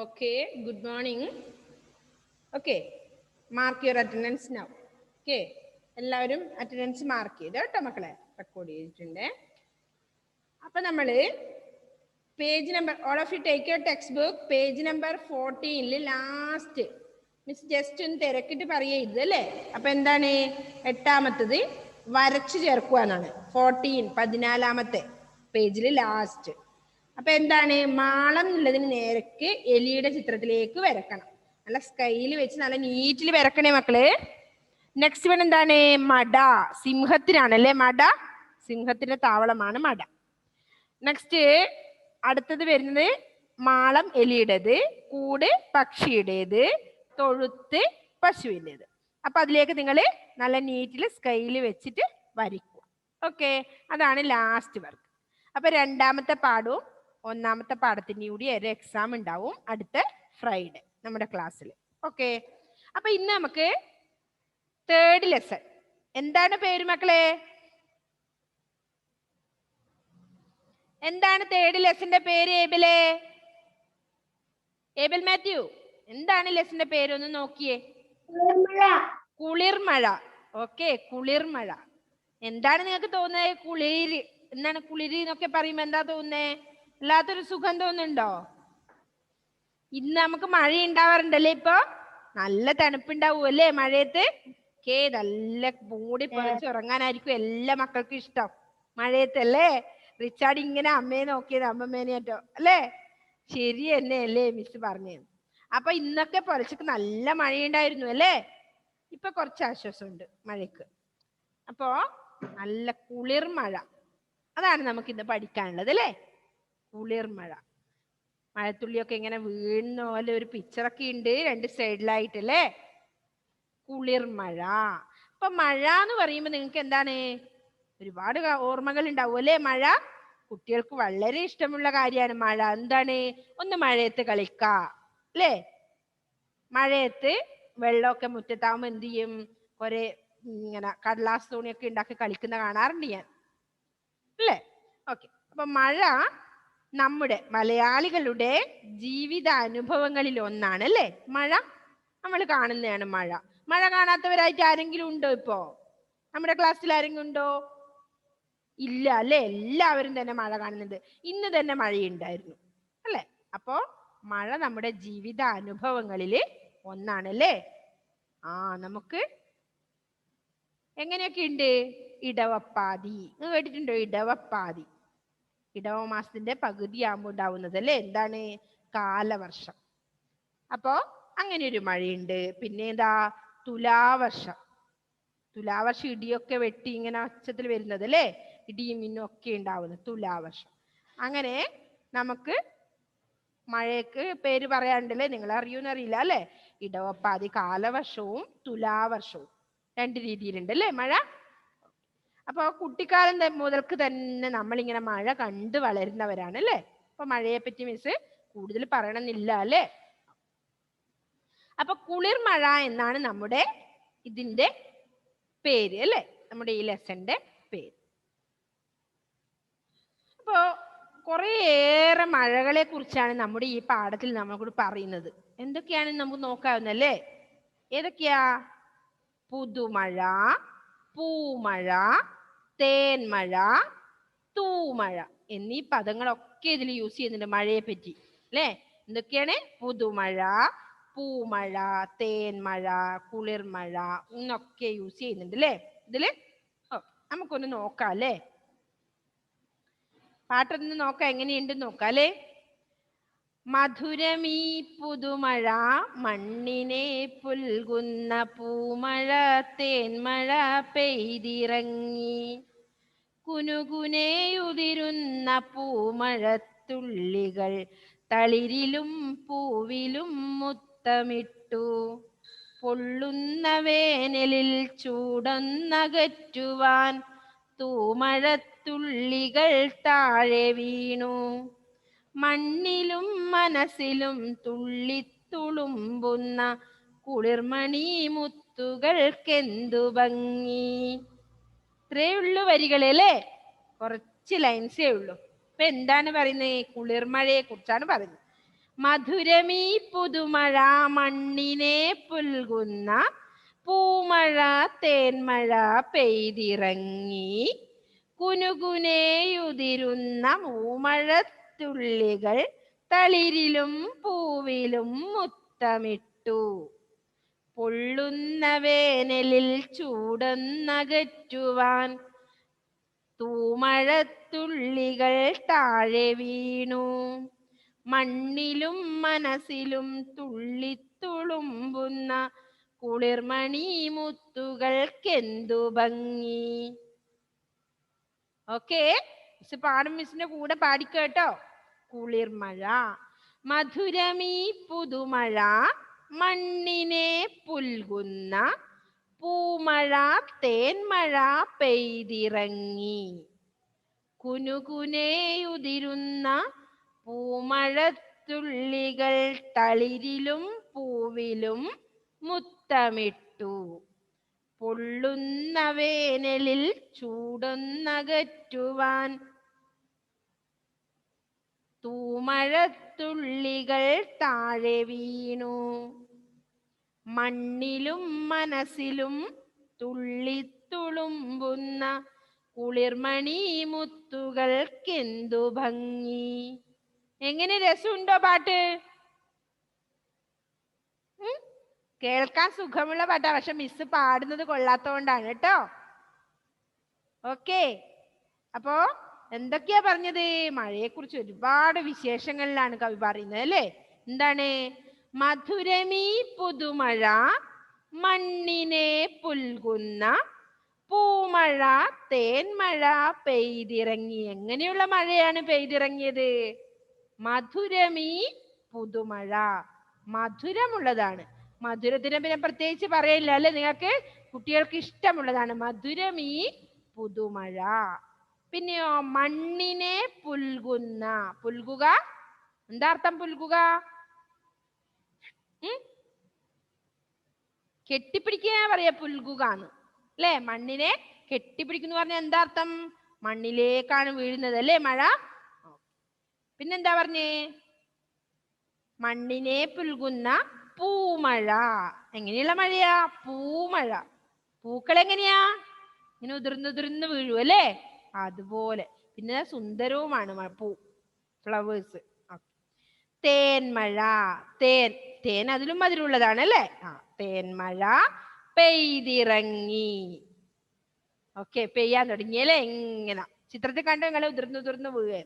Okay, good morning. Okay, mark your attendance now. Okay, എല്ലാവരും attendance mark ചെയ്ത് കേട്ടോ മക്കളെ, റെക്കോർഡ് ചെയ്തിട്ടുണ്ട്. അപ്പം നമ്മൾ page number, all of you take your text book, page number 14 last miss just ഒന്ന് തിരക്കിട്ട് പറയരുത് അല്ലേ. അപ്പം എന്താണ് എട്ടാമത്തത് വരച്ചു ചേർക്കുക എന്നാണ്. 14 14ാമത്തെ പേജിൽ ലാസ്റ്റ്. അപ്പൊ എന്താണ് മാളം എന്നുള്ളതിന് നേരക്ക് എലിയുടെ ചിത്രത്തിലേക്ക് വരക്കണം. നല്ല സ്കെയിൽ വെച്ച് നല്ല നീറ്റിൽ വരക്കണേ മക്കള്. നെക്സ്റ്റ് വൺ എന്താണ് മട, സിംഹത്തിനാണല്ലേ മട, സിംഹത്തിന്റെ താവളമാണ് മട. നെക്സ്റ്റ് അടുത്തത് വരുന്നത് മാളം എലിയുടേത്, കൂട് പക്ഷിയുടേത്, തൊഴുത്ത് പശുവിൻ്റെത്. അപ്പൊ അതിലേക്ക് നിങ്ങൾ നല്ല നീറ്റിൽ സ്കെയിൽ വെച്ചിട്ട് വരയ്ക്കുക. ഓക്കെ, അതാണ് ലാസ്റ്റ് വർക്ക്. അപ്പൊ രണ്ടാമത്തെ പാഠവും ഒന്നാമത്തെ പാഠത്തിൻ്റെ കൂടി ഒരു എക്സാം ഉണ്ടാവും അടുത്ത ഫ്രൈഡേ നമ്മുടെ ക്ലാസ്സിൽ. ഓക്കെ, അപ്പൊ ഇന്ന് നമുക്ക് തേർഡ് ലെസൺ. എന്താണ് പേര് മക്കളെ? എന്താണ് തേർഡ് ലെസന്റെ പേര്? ഏബിലെ, ഏബിൽ മാത്യു, എന്താണ് ലെസന്റെ പേര്? ഒന്ന് നോക്കിയേ. കുളിർമഴ. ഓക്കെ, കുളിർമഴ. എന്താണ് നിങ്ങൾക്ക് തോന്നുന്നത്? കുളിര് എന്താണ്? കുളിര് എന്നൊക്കെ പറയുമ്പോ എന്താ തോന്നുന്നേ? അല്ലാത്തൊരു സുഖം തോന്നുന്നുണ്ടോ? ഇന്ന് നമുക്ക് മഴ ഉണ്ടാവാറുണ്ടല്ലേ, ഇപ്പൊ നല്ല തണുപ്പുണ്ടാവും അല്ലേ മഴയത്ത്. നല്ല മൂടി പൊതച്ച് ഉറങ്ങാനായിരിക്കും എല്ലാ മക്കൾക്കും ഇഷ്ടം മഴയത്തല്ലേ. റിച്ചാർഡ് ഇങ്ങനെ അമ്മയെ നോക്കിയത് അമ്മമ്മേനെയാറ്റോ അല്ലേ. ശരി തന്നെ അല്ലേ മിസ് പറഞ്ഞത്. അപ്പൊ ഇന്നൊക്കെ പൊലച്ചക്ക് നല്ല മഴയുണ്ടായിരുന്നു അല്ലേ. ഇപ്പൊ കുറച്ച് ആശ്വാസമുണ്ട് മഴയ്ക്ക്. അപ്പോ നല്ല കുളിർമഴ, അതാണ് നമുക്ക് ഇന്ന് പഠിക്കാനുള്ളത് അല്ലേ. കുളിർമഴ, മഴത്തുള്ളിയൊക്കെ ഇങ്ങനെ വീഴുന്ന പോലെ ഒരു പിക്ചറൊക്കെ ഉണ്ട് രണ്ട് സൈഡിലായിട്ടല്ലേ. കുളിർമഴ. അപ്പൊ മഴ എന്ന് പറയുമ്പോൾ നിങ്ങൾക്ക് എന്താണ് ഒരുപാട് ഓർമ്മകൾ ഉണ്ടാവും അല്ലേ. മഴ കുട്ടികൾക്ക് വളരെ ഇഷ്ടമുള്ള കാര്യമാണ് മഴ. എന്താണ്? ഒന്ന് മഴയത്ത് കളിക്ക അല്ലേ. മഴയത്ത് വെള്ളമൊക്കെ മുറ്റത്താവുമ്പോൾ എന്ത് ചെയ്യും? കുറെ ഇങ്ങനെ കടലാസ് തുണിയൊക്കെ ഉണ്ടാക്കി കളിക്കുന്ന കാണാറുണ്ട് ഞാൻ അല്ലേ. ഓക്കെ, അപ്പൊ മഴ നമ്മുടെ മലയാളികളുടെ ജീവിത അനുഭവങ്ങളിൽ ഒന്നാണ് അല്ലേ. മഴ നമ്മൾ കാണുന്നതാണ്. മഴ മഴ കാണാത്തവരായിട്ട് ആരെങ്കിലും ഉണ്ടോ? ഇപ്പോ നമ്മുടെ ക്ലാസ്സിൽ ആരെങ്കിലും ഉണ്ടോ? ഇല്ല അല്ലേ. എല്ലാവരും തന്നെ മഴ കാണുന്നുണ്ട്. ഇന്ന് തന്നെ മഴയുണ്ടായിരുന്നു അല്ലേ. അപ്പോ മഴ നമ്മുടെ ജീവിത അനുഭവങ്ങളിൽ ഒന്നാണല്ലേ. നമുക്ക് എങ്ങനെയൊക്കെ ഉണ്ട്? ഇടവപ്പാതി കേട്ടിട്ടുണ്ടോ? ഇടവപ്പാതി ഇടവ മാസത്തിന്റെ പകുതി ആകുമ്പോൾ ഉണ്ടാവുന്നത് അല്ലേ. എന്താണ്? കാലവർഷം. അപ്പോ അങ്ങനെ ഒരു മഴയുണ്ട്. പിന്നെ എന്താ? തുലാവർഷം. തുലാവർഷം ഇടിയൊക്കെ വെട്ടി ഇങ്ങനെ അച്ചത്തിൽ വരുന്നത് അല്ലേ. ഇടിയും മിന്നും ഒക്കെ ഉണ്ടാവുന്നത് തുലാവർഷം. അങ്ങനെ നമുക്ക് മഴയ്ക്ക് പേര് പറയാനുണ്ടല്ലേ. നിങ്ങൾ അറിയൂന്നറിയില്ല അല്ലേ. ഇടവപ്പാതി, കാലവർഷവും തുലാവർഷവും രണ്ട് രീതിയിലുണ്ട് അല്ലേ മഴ. അപ്പൊ കുട്ടിക്കാലം മുതൽക്ക് തന്നെ നമ്മളിങ്ങനെ മഴ കണ്ട് വളരുന്നവരാണ് അല്ലേ. അപ്പൊ മഴയെ പറ്റി മിസ് കൂടുതൽ പറയണമെന്നില്ല അല്ലേ. അപ്പൊ കുളിർമഴ എന്നാണ് നമ്മുടെ ഇതിന്റെ പേര് അല്ലേ, നമ്മുടെ ഈ ലെസന്റെ പേര്. അപ്പോ കുറേയേറെ മഴകളെ കുറിച്ചാണ് നമ്മുടെ ഈ പാഠത്തിൽ നമ്മളോട് പറയുന്നത്. എന്തൊക്കെയാണെന്ന് നമുക്ക് നോക്കാവുന്നല്ലേ. ഏതൊക്കെയാ? പുതുമഴ, പൂമഴ, തേൻമഴ, തൂമഴ എന്നീ പദങ്ങളൊക്കെ ഇതിൽ യൂസ് ചെയ്യുന്നുണ്ട് മഴയെ പറ്റി അല്ലേ. എന്തൊക്കെയാണ്? പുതുമഴ, പൂമഴ, തേൻമഴ, കുളിർമഴ എന്നൊക്കെ യൂസ് ചെയ്യുന്നുണ്ട് അല്ലേ ഇതില്. നമുക്കൊന്ന് നോക്കാം അല്ലേ. പാട്ടൊന്ന് നോക്കാം, എങ്ങനെയുണ്ടെന്ന് നോക്കാം അല്ലേ. മധുരമീ പുതുമഴ മണ്ണിനെ പുൽകുന്ന പൂമഴ, തേൻമഴ പെയ്തിറങ്ങി കുനുകുനെയുതിരുന്ന പൂമഴത്തുള്ളികൾ തളിരിലും പൂവിലും മുത്തമിട്ടു. പൊള്ളുന്ന വേനലിൽ ചൂടൊന്നകറ്റുവാൻ തൂമഴത്തുള്ളികൾ താഴെ വീണു. മണ്ണിലും മനസ്സിലും തുള്ളിത്തുളുമ്പുന്ന കുളിർമണി മുത്തുകൾക്കെന്തു ഭംഗി. ഇത്രേ ഉള്ളൂ വരികളല്ലേ, കുറച്ച് ലൈൻസേ ഉള്ളൂ. ഇപ്പൊ എന്താണ് പറയുന്നത്? കുളിർമഴയെ കുറിച്ചാണ് പറയുന്നത്. മധുരമീ പുതുമഴ മണ്ണിനെ പുൽകുന്ന പൂമഴ തേന്മഴ പെയ്തിറങ്ങി കുനുകുനേയുതിരുന്ന മൂമഴത്തുള്ളികൾ തളിരിലും പൂവിലും മുത്തമിട്ടു. പൊള്ളുന്ന വേനലിൽ ചൂടൊന്നകറ്റുവാൻ തൂമഴത്തുള്ളികൾ താഴെ വീണു. മണ്ണിലും മനസ്സിലും തുള്ളിത്തുളുമ്പുന്ന കുളിർമണി മുത്തുകൾക്കെന്തു ഭംഗി. ഓക്കെ, മിസ് പാടും, മിസ്സിന്റെ കൂടെ പാടിക്കേട്ടോ. കുളിർമഴ മധുരമീ പുതുമഴ മണ്ണിനെ പുൽകുന്ന പൂമഴ തേന്മഴ പെയ്തിറങ്ങി കുനുകുനേയുതിരുന്ന പൂമഴത്തുള്ളികൾ തളിരിലും പൂവിലും മുത്തമിട്ടു. പൊള്ളുന്ന വേനലിൽ ചൂടൊന്നകറ്റുവാൻ തൂമഴത്തുള്ളികൾ താഴെ വീണു. മണ്ണിലും മനസ്സിലും തുള്ളിത്തുളുമ്പുന്ന കുളിർമണി മുത്തുകൾക്കെന്തു ഭംഗി. എങ്ങനെ, രസമുണ്ടോ പാട്ട്? കേൾക്കാൻ സുഖമുള്ള പാട്ടാ, പക്ഷെ മിസ് പാടുന്നത് കൊള്ളാത്തോണ്ടാണ് കേട്ടോ. ഓക്കെ, അപ്പോ എന്തൊക്കെയാ പറഞ്ഞത്? മഴയെ കുറിച്ച് ഒരുപാട് വിശേഷങ്ങളിലാണ് കവി പറയുന്നത് അല്ലേ? എന്താണ്? മധുരമീ പുതുമഴ മണ്ണിനെ പുൽകുന്ന പൂമഴ തേന്മഴ പെയ്തിറങ്ങി. എങ്ങനെയുള്ള മഴയാണ് പെയ്തിറങ്ങിയത്? മധുരമീ പുതുമഴ, മധുരമുള്ളതാണ്. മധുരത്തിന് പിന്നെ പ്രത്യേകിച്ച് പറയില്ല അല്ലെ, നിങ്ങൾക്ക് കുട്ടികൾക്ക് ഇഷ്ടമുള്ളതാണ് മധുരമീ പുതുമഴ. പിന്നെയോ മണ്ണിനെ പുൽകുന്ന, പുൽകുക എന്താ അർത്ഥം? പുൽകുക കെട്ടിപ്പിടിക്കുക പറയാ, പുൽകുക അല്ലെ. മണ്ണിനെ കെട്ടിപ്പിടിക്കുന്നു പറഞ്ഞാൽ എന്താ അർത്ഥം? മണ്ണിലേക്കാണ് വീഴുന്നത് അല്ലേ മഴ. പിന്നെന്താ പറഞ്ഞേ? മണ്ണിനെ പുൽകുന്ന പൂമഴ. എങ്ങനെയുള്ള മഴയാ? പൂമഴ. പൂക്കൾ എങ്ങനെയാ? ഇങ്ങനെ ഉതിർന്നുതിർന്ന് വീഴൂ അല്ലേ, അതുപോലെ. പിന്നെ സുന്ദരവുമാണ് പൂ, ഫ്ലവേഴ്സ്. തേന്മഴ, തേൻ, തേൻ അതിലും മധുരമുള്ളതാണ് അല്ലേ. തേന്മഴ പെയ്തിറങ്ങി. ഓക്കെ, പെയ്യാൻ തുടങ്ങിയല്ലേ. ഇങ്ങനെ ചിത്രത്തിൽ കണ്ടു നിങ്ങളെ ഉതിർന്നുതിർന്ന് വീഴുക.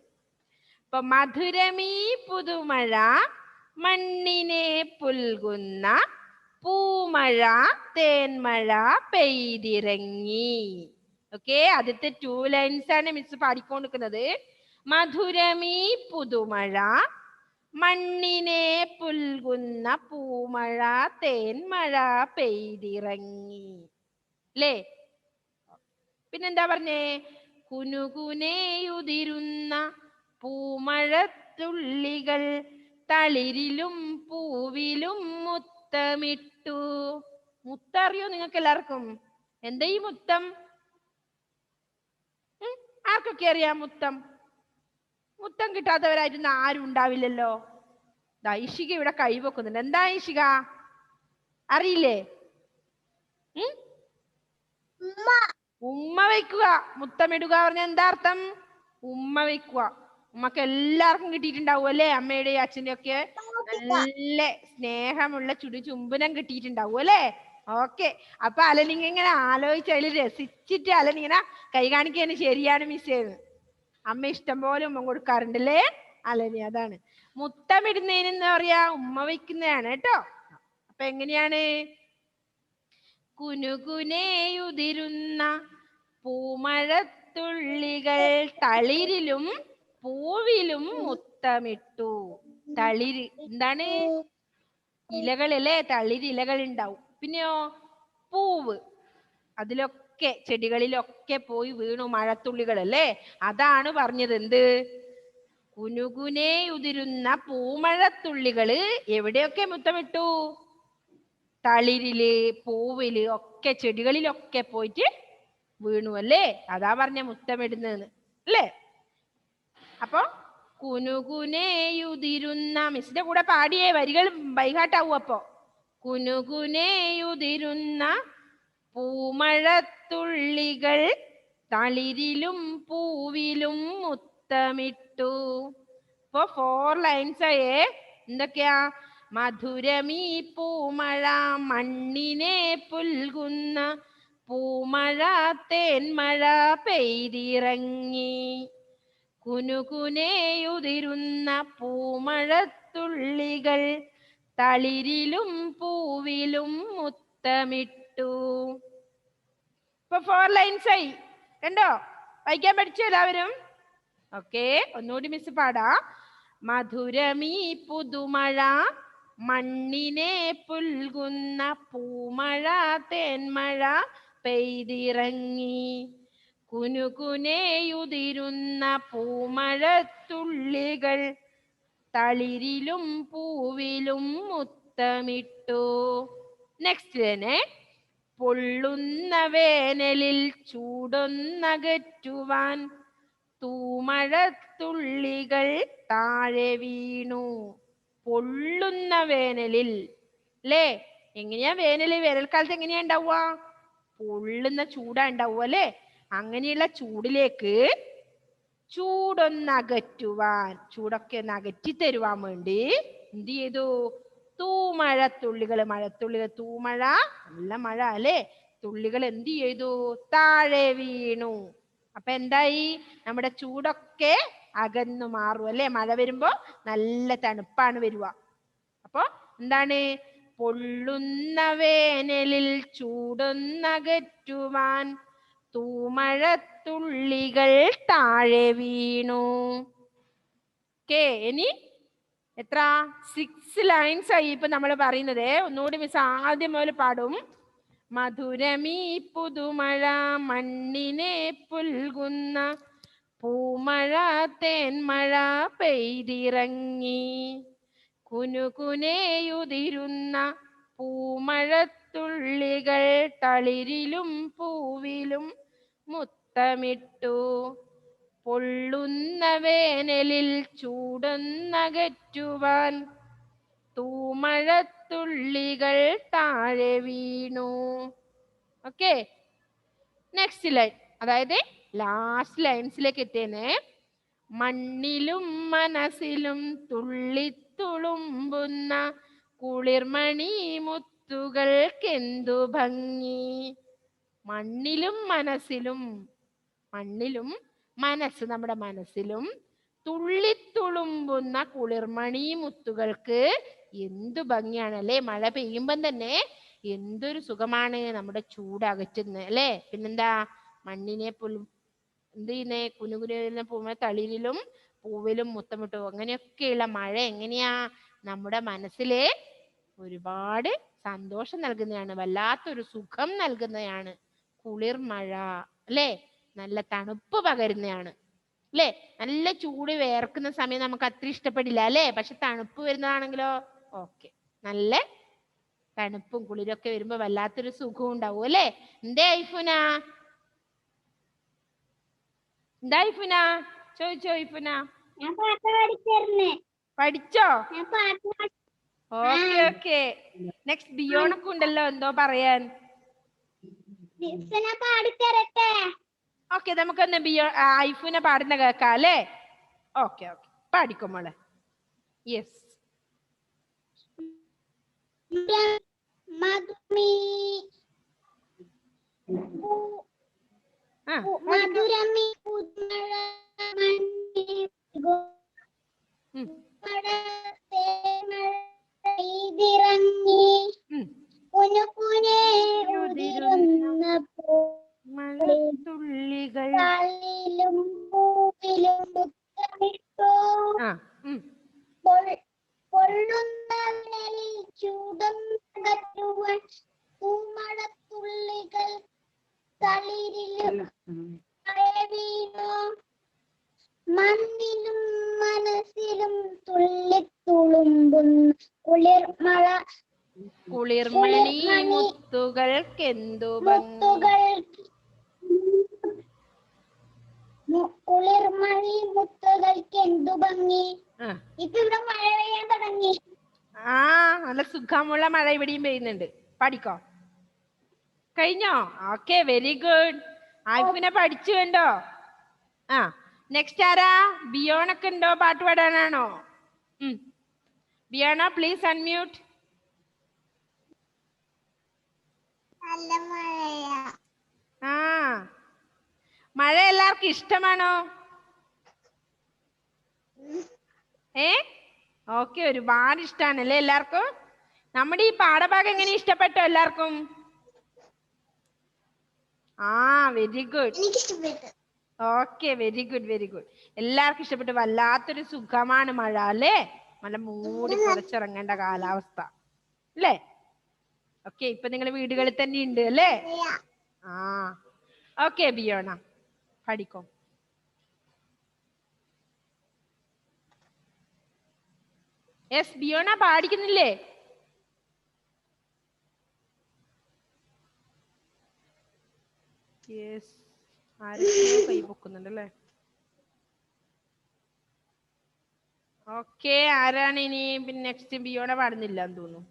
അപ്പൊ മധുരമീ പുതുമഴ മണ്ണിനെ പുൽകുന്ന പൂമഴ തേന്മഴ പെയ്തിറങ്ങി. ഓക്കെ, ആദ്യത്തെ 2 ലൈൻസ് ആണ് മിസ് പാടിക്കൊണ്ടിരിക്കുന്നത്. മധുരമീ പുതുമഴ മണ്ണിനെ പുൽകുന്ന പൂമഴ തേന്മഴ പെയ്തിറങ്ങി അല്ലേ. പിന്നെന്താ പറഞ്ഞേ? കുനുകുനേയുതിരുന്ന പൂമഴത്തുള്ളികൾ തളിരിലും പൂവിലും മുത്തമിട്ടു. മുത്തറിയോ നിങ്ങൾക്ക് എല്ലാവർക്കും? എന്താ ഈ മുത്തം? ആർക്കൊക്കെ അറിയാം മുത്തം? മുത്തം കിട്ടാത്തവരായിരുന്നു ആരും ഉണ്ടാവില്ലല്ലോ. ഐഷിക ഇവിടെ കൈവെക്കുന്നുണ്ട്. എന്താ ഐഷിക, അറിയില്ലേ? ഉമ്മ വയ്ക്കുക. മുത്തമിടുക പറഞ്ഞ എന്താ അർത്ഥം? ഉമ്മ വയ്ക്കുക. ഉമ്മക്ക് എല്ലാവർക്കും കിട്ടിയിട്ടുണ്ടാവും അല്ലേ, അമ്മയുടെയും അച്ഛൻ്റെ ഒക്കെ നല്ല സ്നേഹമുള്ള ചുംബനം കിട്ടിയിട്ടുണ്ടാവും അല്ലേ. ഓക്കെ, അപ്പൊ അലനിങ്ങ ഇങ്ങനെ ആലോചിച്ച് അതിൽ രസിച്ചിട്ട് അലനിങ്ങനെ കൈ കാണിക്കുകയാണ്. ശരിയാണ് മിസ്സേ, അമ്മ ഇഷ്ടം പോലെ ഉമ്മ കൊടുക്കാറുണ്ടല്ലേ അലനി. അതാണ് മുത്തമിടുന്നതിനെന്ന് പറയാ, ഉമ്മ വയ്ക്കുന്നതാണ് കേട്ടോ. അപ്പൊ എങ്ങനെയാണ്? കുനുകുനേയുതിരുന്ന പൂമഴത്തുള്ളികൾ തളിരിലും പൂവിലും മുത്തമിട്ടു. തളിര് എന്താണ്? ഇലകൾ അല്ലേ, തളിരിലകൾ ഉണ്ടാവും. പിന്നെയോ പൂവ്, അതിലൊക്കെ ചെടികളിലൊക്കെ പോയി വീണു മഴത്തുള്ളികൾ അല്ലേ. അതാണ് പറഞ്ഞത് എന്ത്? കുനുകുനേയുതിരുന്ന പൂമഴത്തുള്ളികള് എവിടെയൊക്കെ മുത്തമിട്ടു? തളിരില് പൂവില് ഒക്കെ ചെടികളിലൊക്കെ പോയിട്ട് വീണു അല്ലേ. അതാ പറഞ്ഞ മുത്തമിടുന്നതെന്ന് അല്ലേ. അപ്പൊ കുനുകുനേയുതിരുന്ന മിസ്സിന്റെ കൂടെ പാടിയേ വരികൾ ബൈഹാട്ടാവും അപ്പോ. കുനുകുനേയുതിരുന്ന പൂമഴത്തുള്ളികൾ തളിരിലും പൂവിലും മുത്തമിട്ടു. ഇപ്പൊ 4 ലൈൻസ് ആയേ. എന്തൊക്കെയാ? മധുരമീ പൂമഴ മണ്ണിനെ പുൽകുന്ന പൂമഴ തേന്മഴ പെയ്തിറങ്ങി. കുനുകുനേയുതിരുന്ന പൂമഴത്തുള്ളികൾ തളിരിലും പൂവിലും മുത്തമിട്ടു. ഇപ്പൊ 4 ലൈൻസ് ആയി. കണ്ടോ? വായിക്കാൻ പഠിച്ചു എല്ലാവരും? ഓക്കെ, ഒന്നുകൂടി മിസ് പാടാം. മധുരമീ പുതുമഴ മണ്ണിനെ പുൽകുന്ന പൂമഴ തേന്മഴ പെയ്തിറങ്ങി. കുനുകുനേയുതിരുന്ന പൂമഴത്തുള്ളികൾ തളിരിലും പൂവിലും മുത്തമിട്ടു. നെക്സ്റ്റ് തന്നെ. പൊള്ളുന്ന വേനലിൽ ചൂടൊന്നകറ്റുവാൻ തൂമഴത്തുള്ളികൾ താഴെ വീണു. പൊള്ളുന്ന വേനലിൽ അല്ലേ? എങ്ങനെയാ വേനൽക്കാലത്ത് എങ്ങനെയാ ഉണ്ടാവുക? പൊള്ളുന്ന ചൂടാ ഉണ്ടാവുക അല്ലേ? അങ്ങനെയുള്ള ചൂടിലേക്ക് ചൂടൊന്നകറ്റുവാൻ, ചൂടൊക്കെ ഒന്ന് അകറ്റി തരുവാൻ വേണ്ടി എന്ത് ചെയ്തു? തൂമഴത്തുള്ളികൾ, മഴത്തുള്ളികൾ, തൂമഴ നല്ല മഴ അല്ലേ? തുള്ളികൾ എന്ത് ചെയ്തു? താഴെ വീണു. അപ്പൊ എന്തായി? നമ്മുടെ ചൂടൊക്കെ അകന്നു മാറും അല്ലെ? മഴ വരുമ്പോ നല്ല തണുപ്പാണ് വരുക. അപ്പൊ എന്താണ്? പൊള്ളുന്ന വേനലിൽ ചൂടൊന്നകറ്റുവാൻ തൂമഴത്തുള്ളികൾ താഴെ വീണു. ഓക്കേ, ഇനി എത്ര? 6 ലൈൻസ് ആയി ഇപ്പൊ നമ്മൾ പറയുന്നത്. ഒന്നുകൂടി മിസ് ആദ്യം മുതൽ പാടും. മധുരമീ പുതുമഴ മണ്ണിനെ പുൽകുന്ന പൂമഴ തേന്മഴ പെയ്തിറങ്ങി. കുനുകുനേയുതിരുന്ന പൂമഴത്തുള്ളികൾ തളിരിലും പൂവിലും മുത്തമിട്ടു. പൊള്ളുന്ന വേനലിൽ ചൂടൊന്നകറ്റുവാൻ തൂമഴത്തുള്ളികൾ താഴെ വീണു. ഓക്കെ, നെക്സ്റ്റ് ലൈൻ, അതായത് ലാസ്റ്റ് ലൈൻസിലേക്ക് എത്തിയേനെ. മണ്ണിലും മനസ്സിലും തുള്ളിത്തുളുമ്പുന്ന കുളിർമണി മുത്തുകൾക്കെന്തു ഭംഗി. മണ്ണിലും മനസ്സിലും, മണ്ണിലും മനസ്സ്, നമ്മുടെ മനസ്സിലും തുള്ളിത്തുളുമ്പുന്ന കുളിർമണി മുത്തുകൾക്ക് എന്തു ഭംഗിയാണല്ലേ? മഴ പെയ്യുമ്പം തന്നെ എന്തൊരു സുഖമാണ് നമ്മുടെ ചൂട് അകറ്റുന്നത് അല്ലേ? പിന്നെന്താ? മണ്ണിനെ എന്ത് ചെയ്യുന്നേ? കുനുകുന പൂമ തളിരിലും പൂവിലും മുത്തമിട്ടു. അങ്ങനെയൊക്കെയുള്ള മഴ എങ്ങനെയാ? നമ്മുടെ മനസ്സിലെ ഒരുപാട് സന്തോഷം നൽകുന്നതാണ്, വല്ലാത്തൊരു സുഖം നൽകുന്നതാണ് കുളിർ മഴ അല്ലേ? നല്ല തണുപ്പ് പകരുന്നതാണ് അല്ലേ? നല്ല ചൂട് വേർക്കുന്ന സമയം നമുക്ക് അത്ര ഇഷ്ടപ്പെടില്ല അല്ലേ? പക്ഷെ തണുപ്പ് വരുന്നതാണെങ്കിലോ ഓക്കെ, നല്ല തണുപ്പും കുളിരൊക്കെ വരുമ്പോ വല്ലാത്തൊരു സുഖവും ഉണ്ടാവും അല്ലേ? എന്തേ ഐഫുന? എന്താ ഐഫുന? ചോദിച്ചോ ഐഫുന? പഠിച്ചോ? Okay okay. നെക്സ്റ്റ് ബിയോണൊക്കെ ഉണ്ടല്ലോ എന്തോ പറയാൻ. ഓക്കെ, നമുക്കൊന്ന് ഐഫുന പാടുന്ന കേൾക്കാം അല്ലേ? ഓക്കെ ഓക്കെ, പാടിക്കോ മോളെ. യെസ്. മധുരമീ പുതുമഴ മണ്ണിൽ പെയ്തിറങ്ങി. കുനുകുനേയുതിരുന്ന മഴത്തുള്ളികൾ തളിരിലും പൂവിലും മുത്തമിട്ടു. പൊള്ളുന്ന വേനലിൽ ചൂടൊന്നകറ്റുവാൻ പൂമഴത്തുള്ളികൾ തളിരിലും വീണു. മണ്ണിലും മനസ്സിലും തുള്ളിത്തുളുമ്പുന്ന കുളിർമണി മുത്തുകൾക്കെന്തു ഭംഗി. കുളിർമഴയിൽ മുത്തുകൾക്ക് എന്തു ഭംഗി. ആ ഇപ്പൊ ഇവിടെ മഴ പെയ്യാൻ തുടങ്ങി. ആ നല്ല സുഖമുള്ള മഴ ഇവിടെയും പെയ്യുന്നുണ്ട്. പഠിക്കോ കഴിഞ്ഞോ? Okay, very good. ആയിഫിനെ പഠിച്ചു കണ്ടോ? ആ നെക്സ്റ്റ് ആരാ? ബിയോണൊക്കെ ഉണ്ടോ? പാട്ട് പാടാനാണോ? Biona please unmute. നല്ല മഴയാ. ആ മഴ എല്ലാവർക്കും ഇഷ്ടമാണോ? ഓക്കെ, ഒരുപാട് ഇഷ്ടമാണല്ലേ എല്ലാവർക്കും. നമ്മുടെ ഈ പാഠഭാഗം എങ്ങനെ ഇഷ്ടപ്പെട്ടോ എല്ലാവർക്കും? ആ വെരി ഗുഡ്. എനിക്കിഷ്ടപ്പെട്ടു. Okay, very good very good. എല്ലാവർക്കും ഇഷ്ടപ്പെട്ടു. വല്ലാത്തൊരു സുഖമാണ് മഴ അല്ലേ? നല്ല മൂടി പുതച്ചിറങ്ങേണ്ട കാലാവസ്ഥ അല്ലേ? ഓക്കെ, ഇപ്പൊ നിങ്ങൾ വീടുകളിൽ തന്നെ ഉണ്ട് അല്ലേ? ആ ഓക്കെ ബിയോണ പഠിക്കോ. യെസ് ബിയോണ പാടിക്കുന്നില്ലേ? യെസ്, ആരൊക്കെയോ കൈ പൊക്കുന്നുണ്ടല്ലേ? ഓക്കെ, ആരാണ് ഇനി? പിന്നെ നെക്സ്റ്റ് ബിയോണ പാടുന്നില്ല എന്ന് തോന്നുന്നു.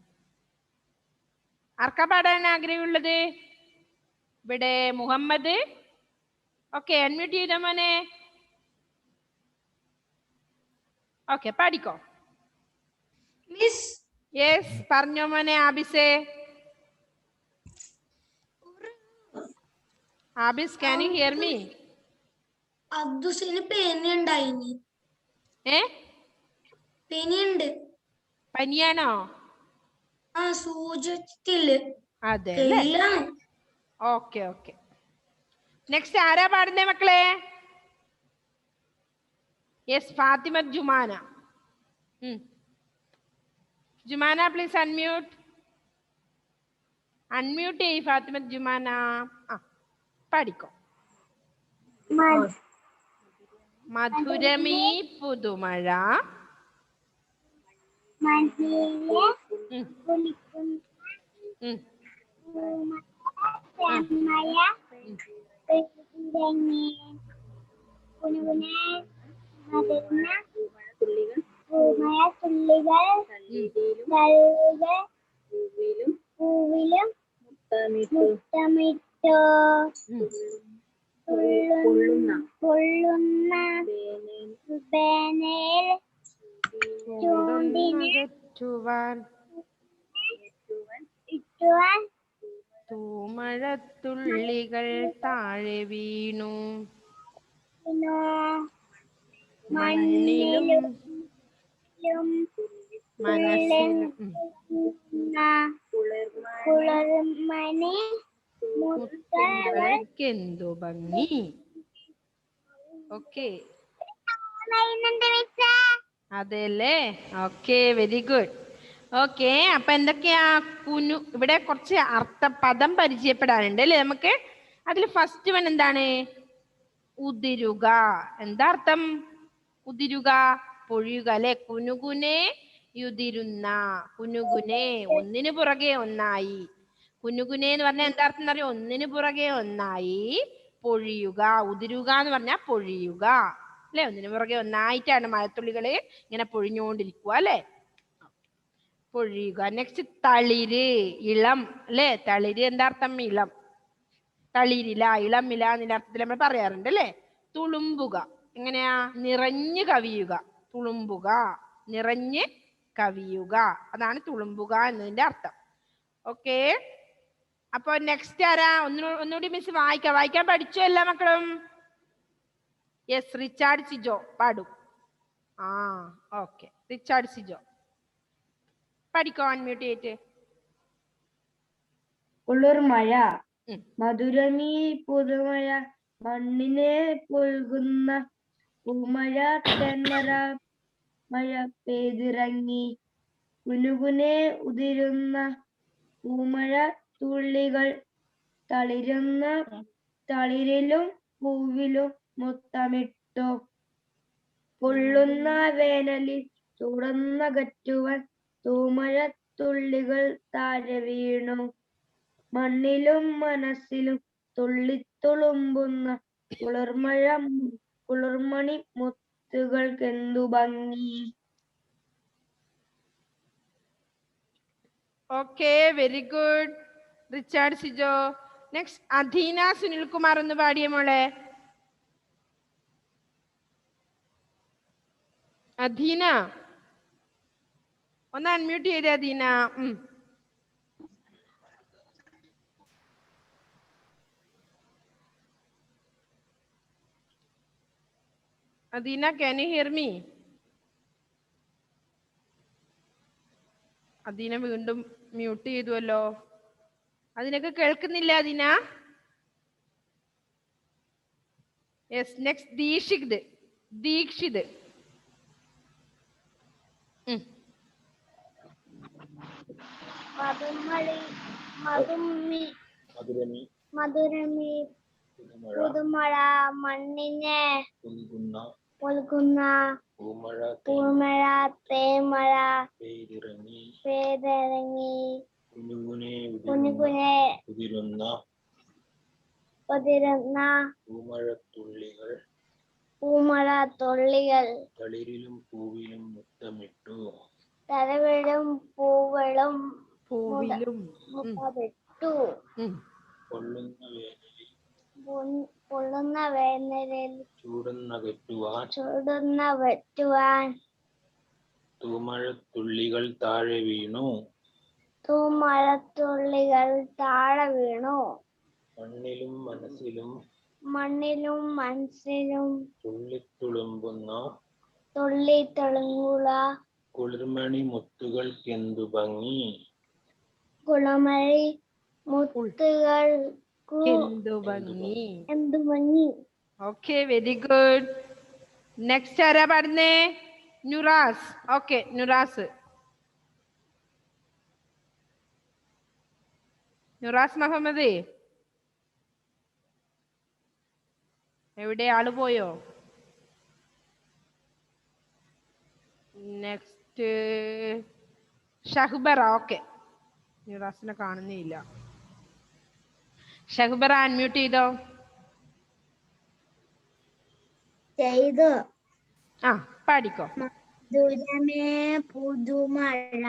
ആർക്കാ പാടാൻ ആഗ്രഹമുള്ളത്? ഇവിടെ മുഹമ്മദ്. ഓക്കെ, അൺമ്യൂട്ട് ചെയ്തോ മോനെ. ഓക്കെ, പാടിക്കോ. മിസ് യെസ് പറഞ്ഞോ മോനെ. ആബിസേ, abyss can you here me? അബ്ദുസിന് പേനുണ്ടായിനി. പേനുണ്ട്. പനിയാണോ? ആ സൂചിച്ചിട്ടില്ല. അതെ അല്ലേ? Okay okay. നെക്സ്റ്റ് ആരാ പാടുന്നേ മക്കളെ? Yes Fathima Jumana. Jumana please unmute. Unmute ചെയ്യ് ഫാത്തിമ ജുമാന. ആ പാടിക്കോ. മധുരമീ പുതുമഴ പൂവിലും മുത്തമിട്ടോ പൊള്ളുന്ന വേനൽ ചൂണ്ടിനകറ്റുവാൻ ഇട്ടുവാൻ തൂമഴത്തുള്ളികൾ താഴെ വീണു മണ്ണിലും മനസ്സിലും കുളിർമനെ മുത്തുകൾക്കെന്തു ഭംഗി. ഓക്കെ, അതെല്ലേ? Okay, very good. ഓക്കെ, അപ്പൊ എന്തൊക്കെയാ കുനു? ഇവിടെ കുറച്ച് പദം പരിചയപ്പെടാനുണ്ട് അല്ലേ നമുക്ക്? അതിൽ ഫസ്റ്റ് വൺ എന്താണ്? ഉതിരുക. എന്താ അർത്ഥം? ഉതിരുക, പൊഴിയുക അല്ലെ? കുനുകുനെ യുതിരുന്ന. കുനുകുനെ, ഒന്നിനു പുറകെ ഒന്നായി. കുനുകുനെ എന്ന് പറഞ്ഞാൽ എന്താ അർത്ഥം എന്നറിയോ? ഒന്നിനു പുറകെ ഒന്നായി പൊഴിയുക. ഉതിരുക എന്ന് പറഞ്ഞാൽ പൊഴിയുക അല്ലെ? ഒന്നിനു പുറകെ ഒന്നായിട്ടാണ് മഴത്തുള്ളികള് ഇങ്ങനെ പൊഴിഞ്ഞുകൊണ്ടിരിക്കുക അല്ലെ? പൊഴിയുക. നെക്സ്റ്റ് തളിര്, ഇളം അല്ലെ? തളിര് എന്താ അർത്ഥം? ഇളം. തളിരില, ഇളമില എന്നുള്ള അർത്ഥത്തിൽ നമ്മൾ പറയാറുണ്ട് അല്ലെ? തുളുമ്പുക, എങ്ങനെയാ? നിറഞ്ഞു കവിയുക. തുളുമ്പുക, നിറഞ്ഞ് കവിയുക, അതാണ് തുളുമ്പുക എന്നതിന്റെ അർത്ഥം. ഓക്കെ, അപ്പൊ നെക്സ്റ്റ് ആരാ? ഒന്നുകൂടി മിസ് വായിക്കാൻ പഠിച്ചോ എല്ലാ മക്കളും? യെസ്, റിച്ചാർഡ് സിജോ പാടും. ആ ഓക്കെ, റിച്ചാർഡ് സിജോ പഠിക്കോ. അൺമ്യൂട്ട് ചെയ്തിട്ട്. കുളിർമഴ. മധുരമീ പുതുമഴ മണ്ണിനെ പുൽകുന്ന പൂമഴ തെന്നറ മഴ പെയ്തിറങ്ങി കുനുകുനെ ഉതിരുന്ന പൂമഴ തുള്ളികൾ തളിരുന്ന തളിരിലും പൂവിലും മുത്തമിട്ടു പൊള്ളുന്ന വേനലിൽ ചൂടന്നകറ്റുവാൻ തൂമഴ തുള്ളികൾ താഴെ വീണു മണ്ണിലും മനസ്സിലും തുള്ളിത്തുളുമ്പുന്ന കുളിർമഴ കുളിർമണി മുത്തുകൾക്കെന്തു ഭംഗി. Okay, very good Richard Sijo. Next അധീന സുനിൽകുമാർ ഒന്ന് പാടിയ മോളെ. അധീന ഒന്ന് അൺമ്യൂട്ട് ചെയ്തേ അധീന. അധീന, ക്യാൻ യു ഹിയർ മീ? അധീന വീണ്ടും മ്യൂട്ട് ചെയ്തുവല്ലോ. അതിനൊക്കെ കേൾക്കുന്നില്ല അധീന? Yes, next Dikshit. ദീക്ഷിത് മധുരമി പുതുമഴ മണ്ണിനെ പൊൽകുന്ന പൂമഴ തേന്മഴ പെയ്തിറങ്ങി കുനുകുനെ ഉതിരുന്ന പൂമഴത്തുള്ളികൾ തളിരിലും പൂവിലും മുത്തമിട്ടു. പൊള്ളുന്ന വേനലിൽ ചൂടുന്ന വെട്ടുവാൻ തൂമഴത്തുള്ളികൾ താഴെ വീണു. മണ്ണിലും മനസ്സിലും തുള്ളിത്തുളുമ്പുന്ന കുളിർമണി മുത്തുകൾക്കെന്തു ഭംഗി. എന്തു ഭംഗി. Okay, very good. നെക്സ്റ്റ് ആരാ പാടുന്നേ? നുറാസ്. ഓക്കെ, നുറാസ്. നുറാസ് മുഹമ്മദ് എവിടെ? ആള് പോയോ? നെക്സ്റ്റ് ഷഹ്ബറ. ഓക്കെ, നുറാസിനെ കാണുന്നില്ല. ഷഹ്ബറ അൺമ്യൂട്ട് ചെയ്തോ. പാടിക്കോ. മധുരമേ പുതുമഴ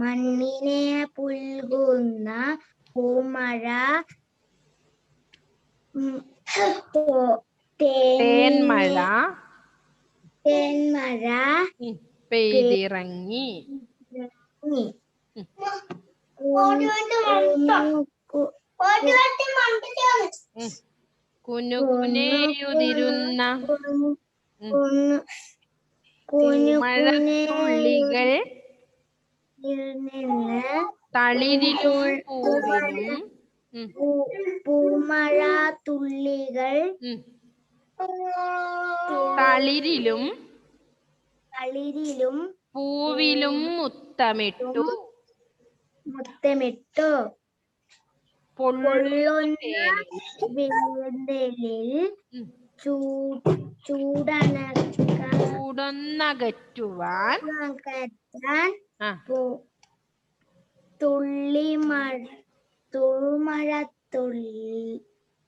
മണ്ണിനെ പുൽകുന്ന പൂമഴ തേന്മഴ പെയ്തിറങ്ങി കുനുകുനെയുതിരുന്ന പൂമഴത്തുള്ളികൾ തളിരിലും പൂവിലും പൂമഴത്തുള്ളികൾ തളിരിലും പൂവിലും മുത്തമിട്ടു. വേനലിൽ ചൂടൊന്നകറ്റുവാൻ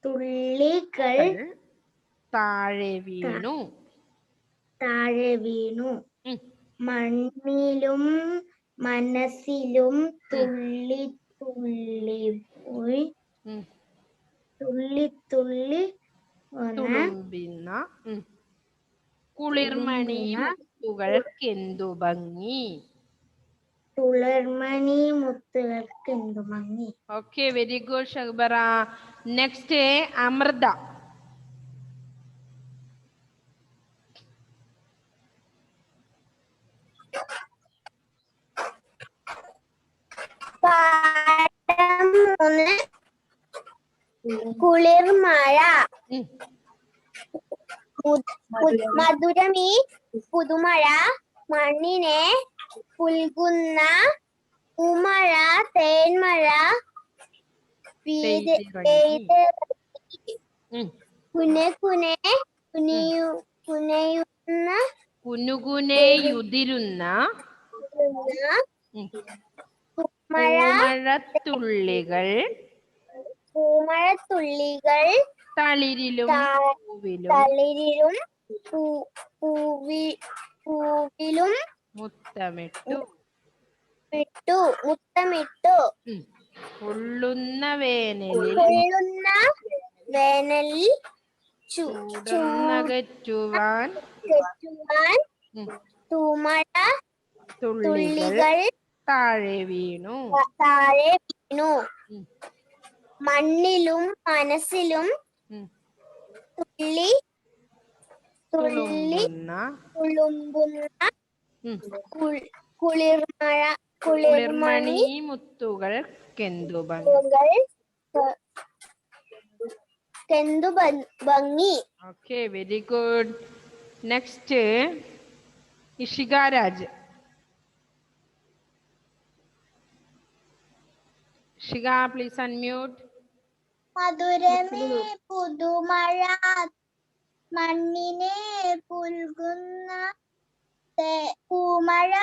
തുള്ളികൾ താഴെ വീണു. മണ്ണിലും മനസ്സിലും തുളുമ്പുന്ന കുളിർമണി മുത്തുകൾക്കെന്തു ഭംഗി. Okay, very good Shahbara. Next Amrita. കുളിർമഴ മധുരമീ പുതുമഴ മണ്ണിനെ പുൽകുന്ന പൂമഴ തേന്മഴ കുനുകുനെയുതിരുന്ന പൂമഴത്തുള്ളികൾ തളിരിലും പൂവിലും പൂവിലും മുത്തമിട്ടു. മുത്തമിട്ടു. പൊള്ളുന്ന വേനലിൽ ചൂടൊന്നകറ്റുവാൻ തൂമഴ തുള്ളികൾ താഴെ വീണു. മണ്ണിലും മനസ്സിലും തുളുമ്പുന്ന കുളിർമണി മുത്തുകൾ ഭംഗി. Okay, very good. Next Ishika Raj. Ishika, please unmute. മധുരമേ പുതുമഴ മണ്ണിനെ പുൽകുന്ന പൂമഴ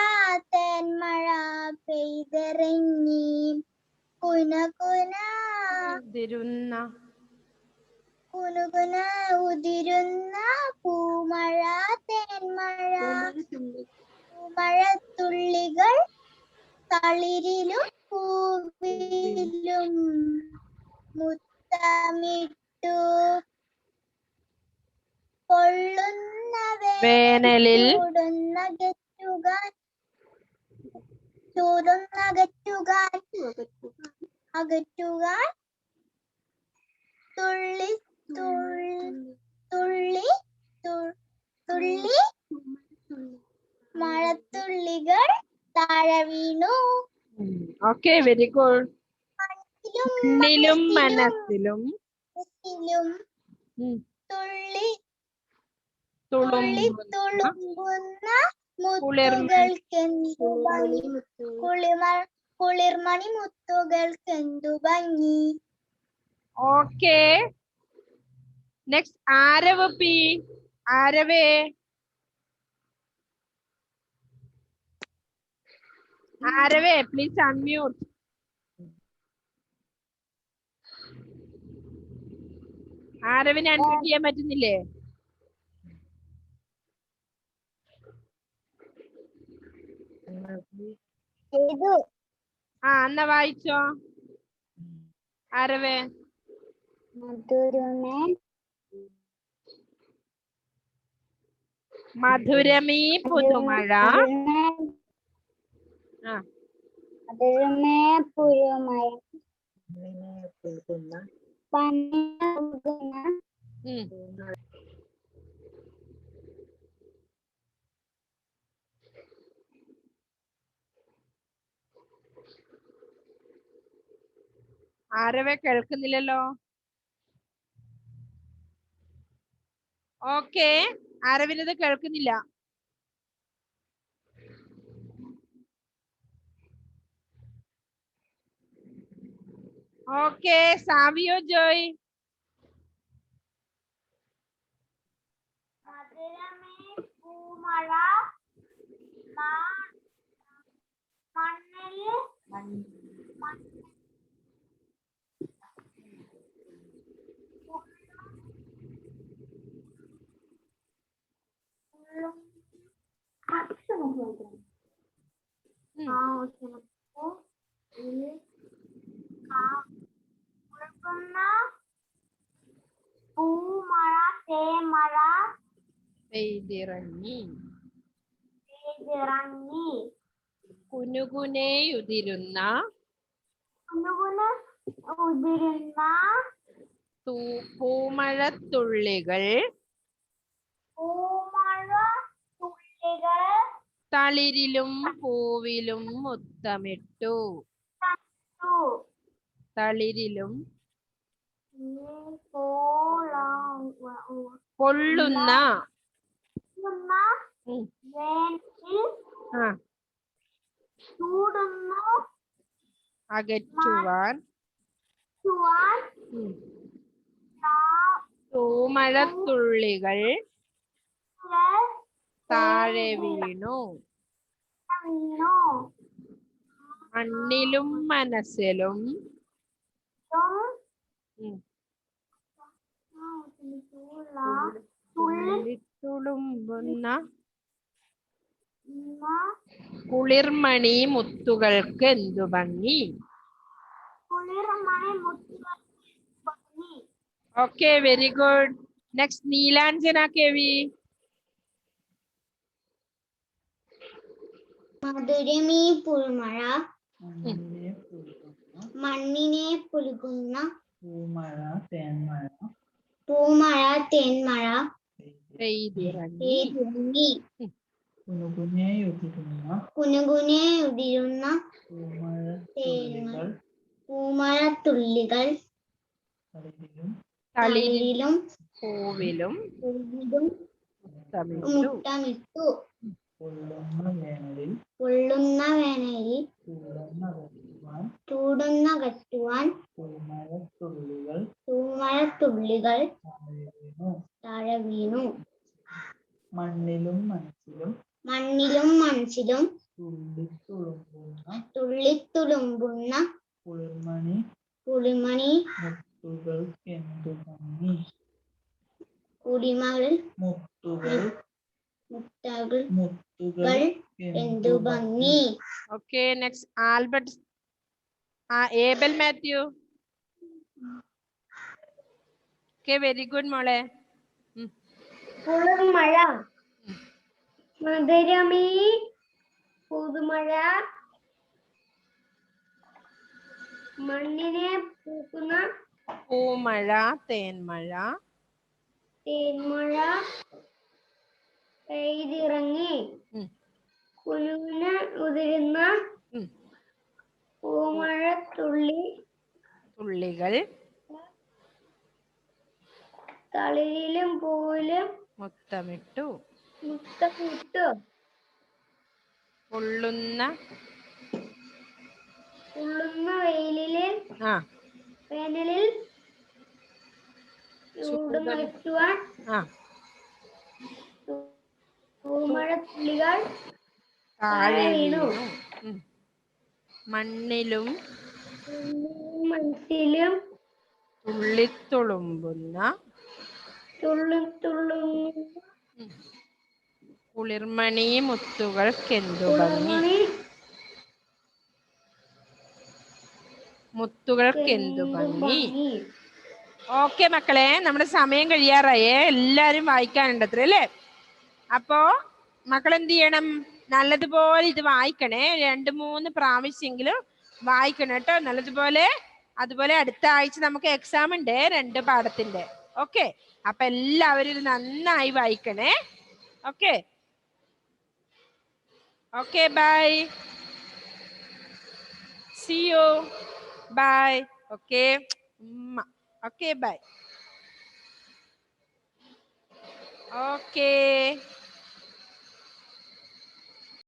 തേന്മഴ പെയ്തിറങ്ങി കുനുകുന ഉതിരുന്ന പൂമഴ തേന്മഴ പൂമഴത്തുള്ളികൾ തളിരിലും പൂവിലും മുത്തമിട്ടു. പൊള്ളുന്ന വേനലിൽ അകറ്റുവാൻ തുള്ളി മഴത്തുള്ളികൾ താഴെ വീണു. Okay, very good. മണ്ണിലും മനസ്സിലും തുളുമ്പുന്ന മുത്തുകൾക്കെന്തു കുളിർമണി മുത്തുകൾക്കെന്തു ഭംഗി. Okay, next Aarav P. ആരവേ, പ്ലീസ് അൺമ്യൂട്ട്. ആരവിനെ അൺമ്യൂട്ട് ചെയ്യാൻ പറ്റുന്നില്ലേ? എന്നാ വായിച്ചോ ആരവേ. മധുരമീ പുതുമഴ ആരവേ കേൾക്കുന്നില്ലല്ലോ. ഓക്കെ, ആരവിനത് കേൾക്കുന്നില്ല. ഓക്കെ, സാവിയോ ജോയ്. മധുരമേ പൂമഴ മണ്ണില് പൂമഴ തേന്മഴ പെയ്തിറങ്ങി കുനുകുനെയുതിരുന്ന പൂമഴത്തുള്ളികൾ തളിരിലും പൂവിലും മുത്തമിട്ടു. തളിരിലും പൊള്ളുന്ന അകറ്റുവാൻ പൂമഴത്തുള്ളികൾ താഴെ വീണു. മണ്ണിലും മനസ്സിലും തുളുമ്പുന്ന ന കുളിർമണി മുത്തുകൾക്ക് എന്തു ഭംഗി. കുളിർമണി മുത്തുകൾക്ക് ഭംഗി. Okay, very good. Next Neelanjana KV. മധുരമീ പുൽമഴ മണ്ണിനെ പുൽകുന്ന പൂമഴ തേന്മഴ പെയ്തിറങ്ങി. പെയ്തിറങ്ങി. കുനുകുനെ ഉതിരുന്ന പൂമഴത്തുള്ളികൾ തളിരിലും പൂവിലും പൂവിലും മുത്തമിട്ടു. പൊള്ളുന്ന വേനലിൽ ചൂടുന്ന കറ്റുവാൻ പൂമഴത്തുള്ളികൾ താഴെ വീണു. മണ്ണിലും മനസ്സിലും തുള്ളിത്തുളുമ്പുന്ന കുളിമണി മുത്തുകൾ എന്തു ഭംഗി. Okay, next Albert Abel Mathew. Okay, very good മോളെ. കുളിർമഴ മധുരമീ പുതുമഴ മണ്ണിനെ പൂക്കുന്ന പൂമഴ തേന്മഴ തേന്മഴ പെയ്തിറങ്ങി. ഉം. കുനുകുന ഉതിരുന്ന ഉം. തുള്ളികൾ തളിരിലും പൂവിലും മുത്തമിട്ടു. പൊള്ളുന്ന വേനലിൽ ചൂടുമറ്റുവാൻ പൂമഴത്തുള്ളികൾ താഴെ വീണു. മണ്ണിലും മനസ്സിലും തുള്ളിത്തുളുമ്പുന്ന കുളിർമണി മുത്തുകൾക്കെന്തു ഭംഗി. മുത്തുകൾക്കെന്തു ഭംഗി. ഓക്കെ മക്കളെ, നമ്മുടെ സമയം കഴിയാറായേ. എല്ലാരും വായിക്കാനുണ്ട് അത്ര അല്ലേ? അപ്പോ മക്കൾ എന്ത് ചെയ്യണം? നല്ലതുപോലെ ഇത് വായിക്കണേ. 2-3 പ്രാവശ്യമെങ്കിലും വായിക്കണം കേട്ടോ, നല്ലതുപോലെ. അതുപോലെ അടുത്ത ആഴ്ച നമുക്ക് എക്സാം ഉണ്ട് 2 പാഠത്തിന്റെ. ഓക്കെ, അപ്പൊ എല്ലാവരും ഇത് നന്നായി വായിക്കണേ. Okay okay, bye. See you. Bye. Okay. Okay, bye. Okay.